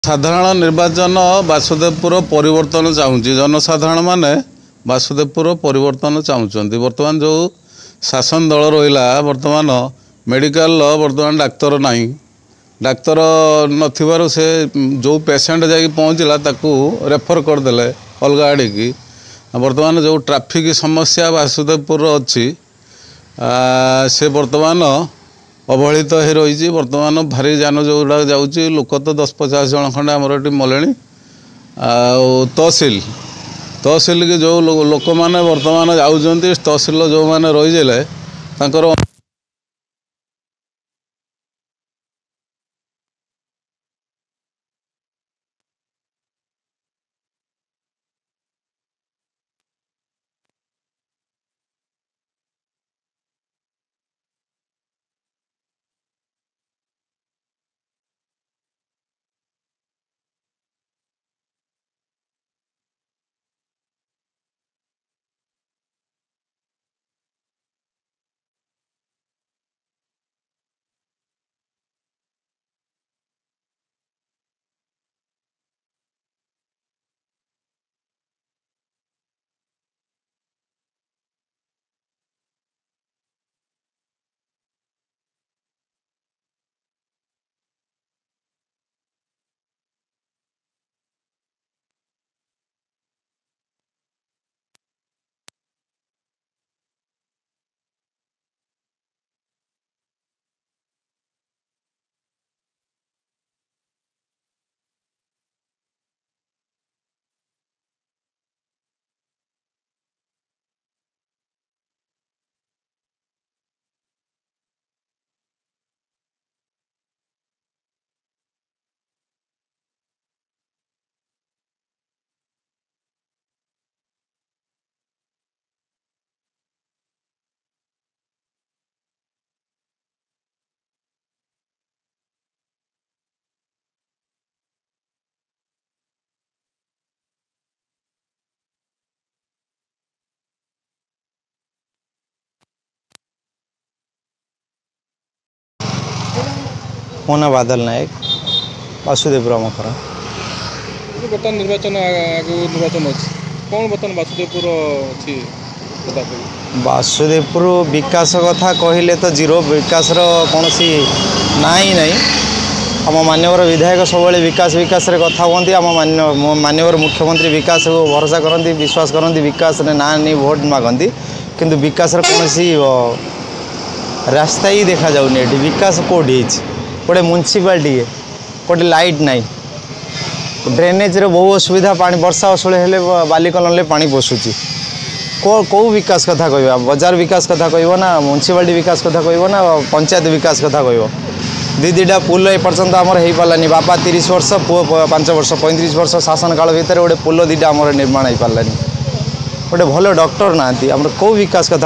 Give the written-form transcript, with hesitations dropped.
साधारण निर्वाचन वासुदेवपुर परिवर्तन चाहूँगी जनसाधारण माने वासुदेवपुर परिवर्तन चाहूँगी। बर्तमान जो शासन दल रहा बर्तमान मेडिकल बर्तमान डाक्तर नहीं डाक्तर नथिबारु से जो पेसेंट जाकि पहुँचला ताकू रेफर करदेले अलग आड़े की बर्तमान जो ट्रैफिक समस्या वासुदेवपुर अच्छी से बर्तमान अवहेलित हो रही। बर्तमान भारी जान जो गुड़ा जाऊँगी लोक तो 10-50 जन खंडे आमर ये मले तहसिल की जो लोक मैंने बर्तमान जाऊँच तहसिल जो मैंने रहीजे तांकर मो ना बादल नायक वासुदेवपुर मखरा। बर्तमान निर्वाचन निर्वाचन अच्छी कौन बर्तमान वासुदेवपुर अच्छी वासुदेवपुर विकास कथा कहले तो जीरो विकास कौन ना ही नहीं। आम मानवर विधायक सब विकास विकास रे कथा कहते आम मानवर मुख्यमंत्री विकास को भरोसा करती विश्वास करती विकास ना नहीं भोट मागती किंतु विकास कौन रास्ता ही देखा जाऊनी विकास कौटी गोटे म्यूनिसिपालिटी गोटे लाइट नाई ड्रेनेज रे बहु असुविधा पानी वर्षा असुल हेले बाली कलन पानी पशुची कौ विकास कथा कह बजार विकास कथा कह ना म्यूनिसिपालिटी विकास कथा कह ना पंचायत विकास कथा कह दीटा पुल एपर्यंत आमर हो पारानी बापा 30 वर्ष पुओ 5 वर्ष 35 वर्ष शासन काल भितर गोटे पुल दीटा आमर निर्माण हो पारानी गोटे भल डॉक्टर ना कौ विकास कथा